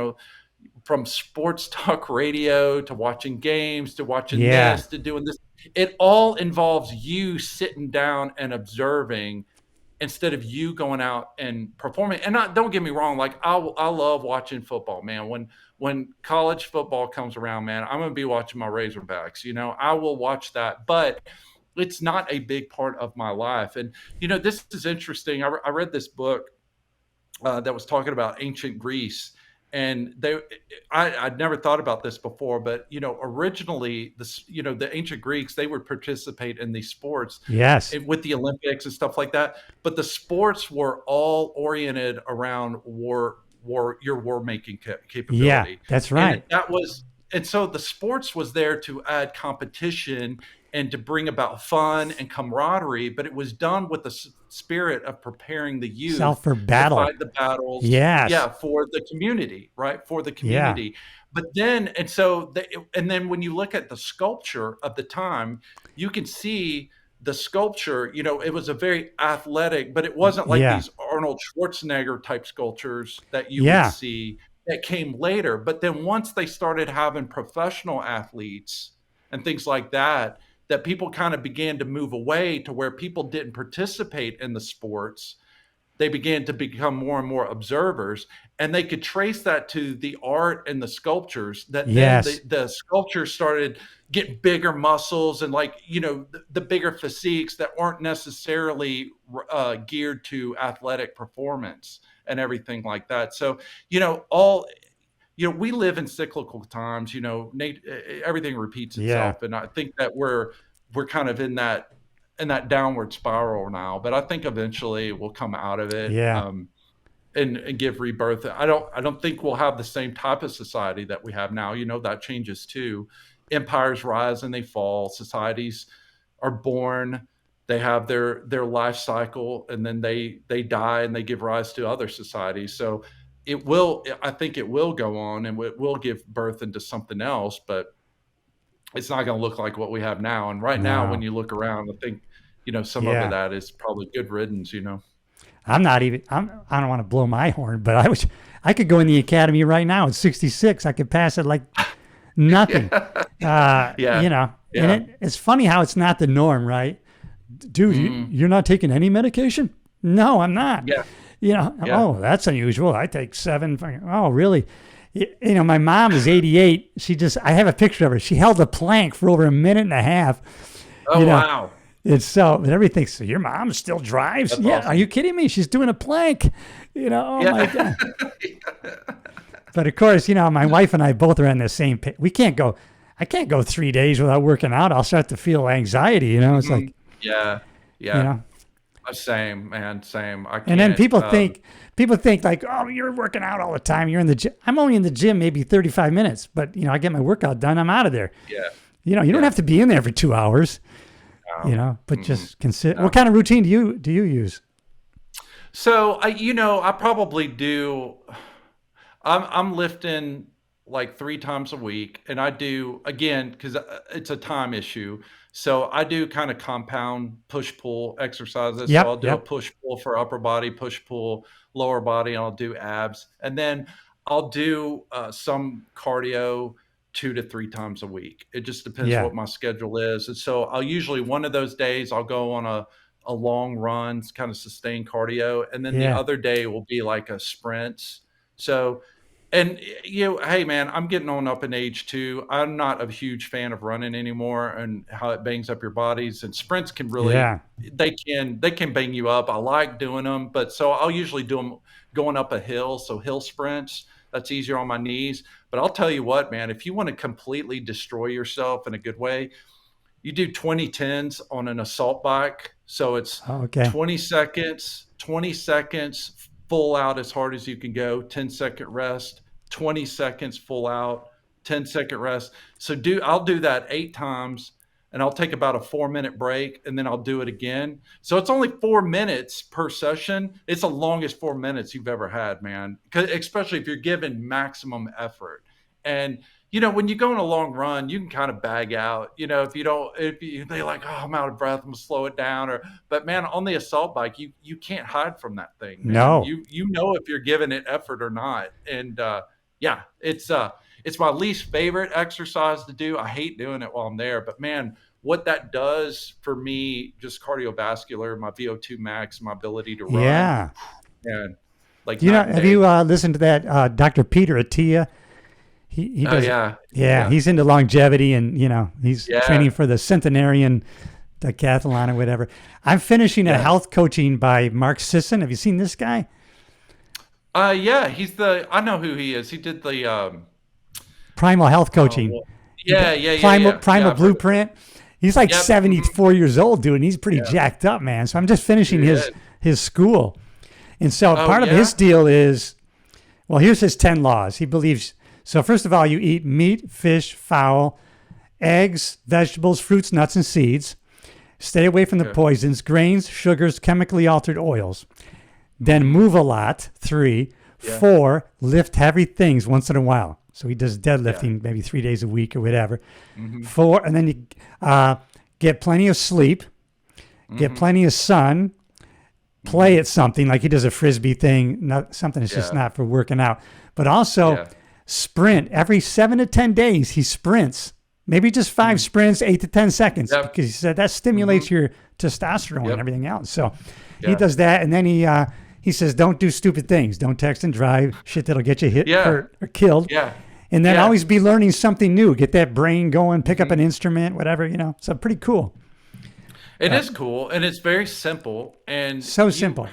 from sports talk radio to watching games to watching Yeah. this to doing this, it all involves you sitting down and observing instead of you going out and performing. And don't get me wrong, like, I love watching football, man. When college football comes around, man, I'm going to be watching my Razorbacks. I will watch that, but it's not a big part of my life. And this is interesting. I read this book that was talking about ancient Greece, And I'd never thought about this before, but originally the ancient Greeks, they would participate in these sports Yes. with the Olympics and stuff like that. But the sports were all oriented around your war making Yeah, capability. that's right. And so the sports was there to add competition and to bring about fun and camaraderie, but it was done with the spirit of preparing the youth Self for battle. to fight the battles. Yes. Yeah, for the community, right? For the community. But then, and then when you look at the sculpture of the time, you can see the sculpture, it was a very athletic, but it wasn't like these Arnold Schwarzenegger type sculptures that you would see that came later. But then once they started having professional athletes and things like that, that people kind of began to move away to where people didn't participate in the sports. They began to become more and more observers, and they could trace that to the art and the sculptures that then the sculptures started getting bigger muscles and the bigger physiques that aren't necessarily geared to athletic performance and everything like that. So, we live in cyclical times, everything repeats itself. And I think that we're kind of in that downward spiral now, but I think eventually we'll come out of it. And give rebirth. I don't think we'll have the same type of society that we have now. That changes too. Empires rise and they fall. Societies are born, they have their life cycle, and then they die and they give rise to other societies. So I think it will go on, and it will give birth into something else, but it's not going to look like what we have now. And now, when you look around, I think, some of that is probably good riddance, I don't want to blow my horn, but I could go in the academy right now at 66. I could pass it like nothing. And it's funny how it's not the norm, right? Dude, you're not taking any medication? No, I'm not. Oh, that's unusual. I take 7. Oh, really? My mom is 88. I have a picture of her. She held a plank for over a minute and a half. Oh, wow. It's so, but everything. So your mom still drives? That's yeah. awesome. Are you kidding me? She's doing a plank. Oh my God. But of course, my wife and I both are on the same page. I can't go 3 days without working out. I'll start to feel anxiety, It's like, Same, man. Same. I can't, and then people think like, oh, you're working out all the time. You're in the gym. I'm only in the gym maybe 35 minutes, but I get my workout done. I'm out of there. Yeah. You don't have to be in there for 2 hours. But just consider. What kind of routine do you use? So I probably do. I'm lifting like 3 times a week, and I do, again, because it's a time issue. So I do kind of compound push-pull exercises. So I'll do a push-pull for upper body, push-pull lower body, and I'll do abs. And then I'll do some cardio 2 to 3 times a week. It just depends what my schedule is. And so I'll usually, one of those days, I'll go on a long run, kind of sustained cardio. And then the other day will be like a sprint. So, and hey man, I'm getting on up in age too. I'm not a huge fan of running anymore and how it bangs up your bodies, and sprints can really, they can bang you up. I like doing them, but so I'll usually do them going up a hill. So hill sprints, that's easier on my knees. But I'll tell you what, man, if you want to completely destroy yourself in a good way, you do 20-10s on an assault bike. So it's 20 seconds, full out as hard as you can go, 10-second rest, 20 seconds full out, 10-second rest. So I'll do that 8 times, and I'll take about a 4-minute break, and then I'll do it again. So it's only 4 minutes per session. It's the longest 4 minutes you've ever had, man, especially if you're giving maximum effort. And when you go on a long run, you can kind of bag out, if they're like, oh, I'm out of breath, I'm gonna slow it down. But man, on the assault bike, you can't hide from that thing, man. No. You know if you're giving it effort or not. And it's my least favorite exercise to do. I hate doing it while I'm there, but man, what that does for me, just cardiovascular, my VO2 max, my ability to run. Yeah. And like, have you listened to that Dr. Peter Attia? He does, he's into longevity, and he's training for the centenarian decathlon or whatever. I'm finishing a health coaching by Mark Sisson. Have you seen this guy? Yeah, I know who he is. He did the Primal Health oh Coaching. well, yeah, yeah, yeah, Primal yeah, yeah. Primal I've heard of it. Blueprint. He's like Yep. 74 years old, dude, and he's pretty Yeah, jacked up, man. So I'm just finishing he is. his school. And so Oh part of yeah. his deal is, well, here's his 10 laws. He believes, so first of all, you eat meat, fish, fowl, eggs, vegetables, fruits, nuts, and seeds. Stay away from the Okay. poisons, grains, sugars, chemically altered oils. Then move a lot, 3. Yeah. 4, lift heavy things once in a while. So he does Yeah. deadlifting maybe 3 days a week or whatever. hmm 4, and then you get plenty of sleep, get hmm plenty of sun, hmm play at something like he does a frisbee thing, not something that's just Yeah. not for working out, but also Yeah. sprint every 7 to 10 days. He sprints, maybe just 5 Mm. sprints, 8 to 10 seconds, Yep. because he said that hmm stimulates your testosterone and Yep. everything else. So he Yeah. does that, and then he says, don't do stupid things, don't text and drive, shit that'll get you hit, Yeah. hurt, or killed. Yeah. And then Yeah. always be learning something new, get that brain going, pick up hmm an instrument, whatever, So pretty cool. It Uh, is cool, and it's very simple, and so simple.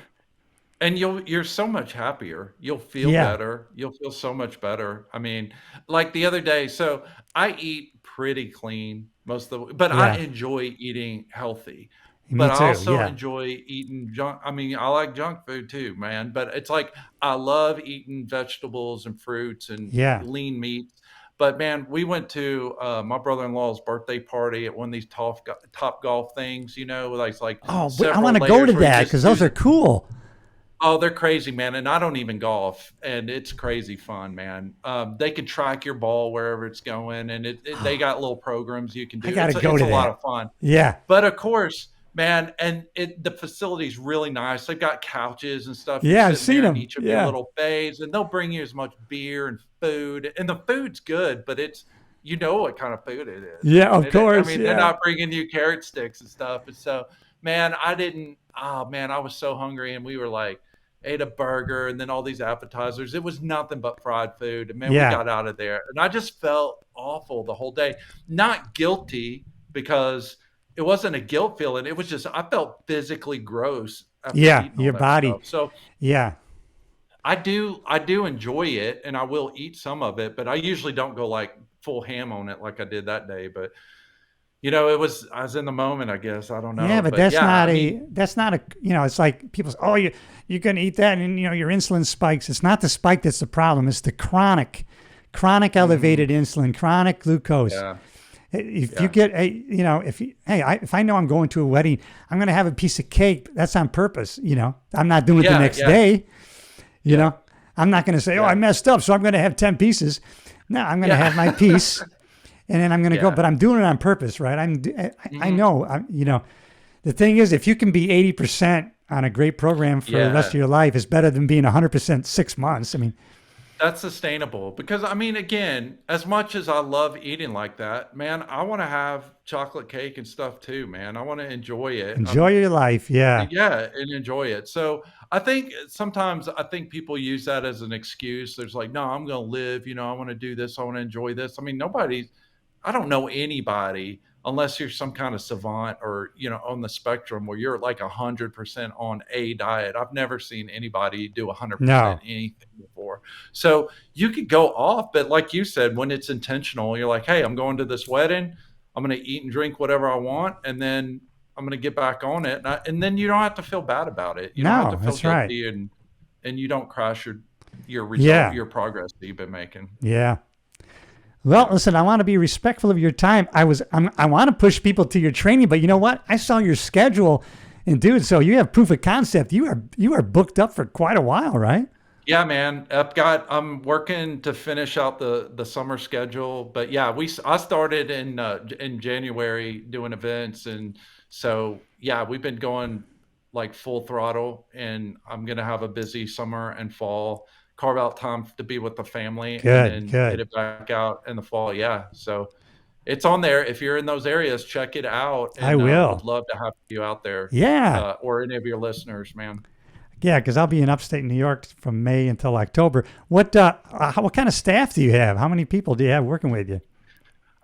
you're so much happier. You'll feel Yeah, better. You'll feel so much better. I mean, like the other day, so I eat pretty clean most of the, but I yeah, enjoy eating healthy. me But I too. also Yeah, enjoy eating junk. I mean, I like junk food too, man. But it's like I love eating vegetables and fruits and yeah. lean meats. But man, we went to my brother-in-law's birthday party at one of these top golf things, where it's like Oh, I several want to go to layers where you that just because those use. are cool. Oh, they're crazy, man, and I don't even golf, and it's crazy fun, man. They can track your ball wherever it's going, and they got little programs you can I do. got to go It's to a lot that. of fun. Yeah, But of course, man, and the facility's really nice. They've got couches and stuff. You're yeah. I've sitting seen there in them. each of your Yeah, little bays, and they'll bring you as much beer and food, and the food's good, but you know what kind of food it is. I yeah. mean, Of course. they're Yeah. not bringing you carrot sticks and stuff. And so, man, I didn't. Oh man, I was so hungry, and we were like ate a burger and then all these appetizers. It was nothing but fried food. And man, we Yeah. got out of there, and I just felt awful the whole day. Not guilty because it wasn't a guilt feeling. It was just I felt physically gross after Yeah. eating all Your that body. stuff. So Yeah. I do enjoy it, and I will eat some of it, but I usually don't go like full ham on it like I did that day. But I was in the moment, I guess. I don't Yeah, know. but But that's yeah, I not mean, a it's like people say, oh, you're gonna eat that and your insulin spikes. It's not the spike that's the problem. It's the chronic mhm, elevated insulin, chronic glucose. yeah, If you yeah, get a, if I know I'm going to a wedding, I'm gonna have a piece of cake. That's on purpose. I'm not doing it the yeah, next yeah, day. You yeah, know, I'm not gonna say, oh, I yeah, messed up, so I'm gonna have 10 pieces. No, I'm gonna have my yeah, piece, and then I'm gonna go. yeah. But I'm doing it on purpose, right? I hmm know. The thing is, if you can be 80% on a great program for the rest of Yeah. your life, it's better than being 100% 6 months. I mean, That's sustainable because I mean, again, as much as I love eating like that, man, I want to have chocolate cake and stuff too, man. I want to enjoy it. enjoy your life. Yeah. Yeah, and enjoy it. So I think sometimes I think people use that as an excuse. There's like, no, I'm going to live. I want to do this. I want to enjoy this. I mean, I don't know anybody unless you're some kind of savant or on the spectrum where you're like 100% on a diet. I've never seen anybody do 100% No. anything before. So you could go off, but like you said, when it's intentional, you're like, hey, I'm going to this wedding. I'm going to eat and drink whatever I want, and then I'm going to get back on it. And then you don't have to feel bad about it. You don't have to No, feel that's right. guilty, and you don't crash your result, Yeah. your progress that you've been making. Yeah. Well, Yeah. listen, I want to be respectful of your time. I want to push people to your training, but you know what? I saw your schedule, and dude, so you have proof of concept. You are booked up for quite a while, right? Yeah, man. I'm working to finish out the summer schedule, but yeah, I started in January doing events, and so yeah, we've been going like full throttle, and I'm gonna have a busy summer and fall. Carve out time to be with the family, and Good, then hit good. it back out in the fall. Yeah, so it's on there. If you're in those areas, check it out, I and would will. love to have you out there, Yeah. or any of your listeners, man. Yeah, because I'll be in upstate New York from May until October. What kind of staff do you have? How many people do you have working with you?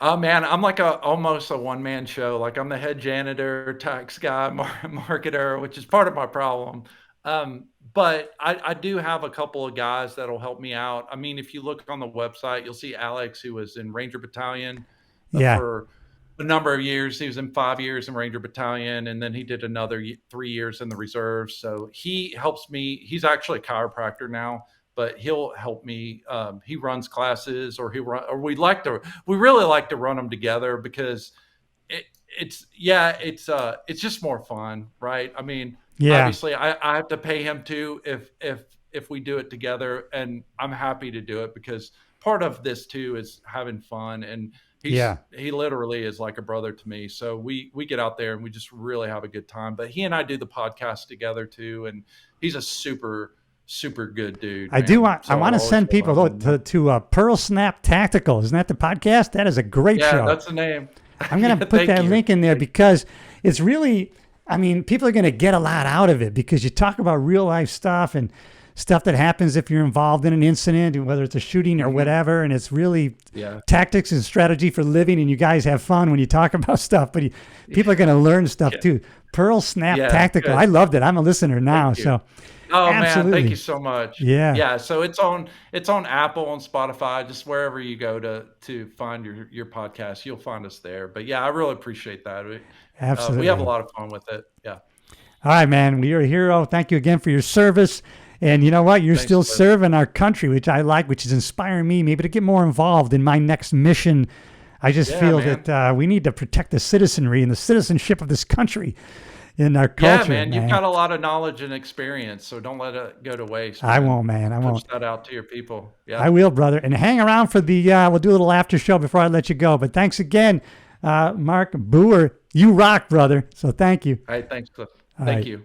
Oh man, I'm like almost a one man show. Like I'm the head janitor, tax guy, marketer, which is part of my problem. but I do have a couple of guys that'll help me out. I mean, if you look on the website, you'll see Alex, who was in Ranger Battalion Yeah. for a number of years. He was in 5 years in Ranger Battalion, and then he did another 3 years in the reserves. So he helps me. He's actually a chiropractor now, but he'll help me. He runs classes, or we really like to run them together, because it's just more fun, right? I mean, Yeah. obviously I have to pay him too if we do it together, and I'm happy to do it, because part of this too is having fun, and he literally is like a brother to me. So we get out there and we just really have a good time. But he and I do the podcast together too, and he's a super good dude. I want to send people to Pearl Snap Tactical. Isn't that the podcast? That is a great show. Yeah, that's the name. I'm going to put that link in there, because it's really, I mean, people are going to get a lot out of it, because you talk about real life stuff and stuff that happens if you're involved in an incident, whether it's a shooting or whatever. And it's really tactics and strategy for living. And you guys have fun when you talk about stuff, but people are going to learn stuff too. Pearl Snap Tactical. Good. I loved it. I'm a listener now. So. Oh absolutely. man, thank you so much. Yeah. So it's on Apple and Spotify, just wherever you go to find your podcast, you'll find us there. But yeah, I really appreciate that. Absolutely. We have a lot of fun with it. Yeah. All right, man. You're a hero. Thank you again for your service. And you know what? You're still serving our country, which I like, which is inspiring me maybe to get more involved in my next mission. I just feel that we need to protect the citizenry and the citizenship of this country. In our culture, man, you've got a lot of knowledge and experience, so don't let it go to waste. I won't, man. I won't. Push that out to your people. Yeah, I will, brother. And hang around for the. We'll do a little after show before I let you go. But thanks again, Mark Booher. You rock, brother. So thank you. All right, thanks, Cliff. Thank you.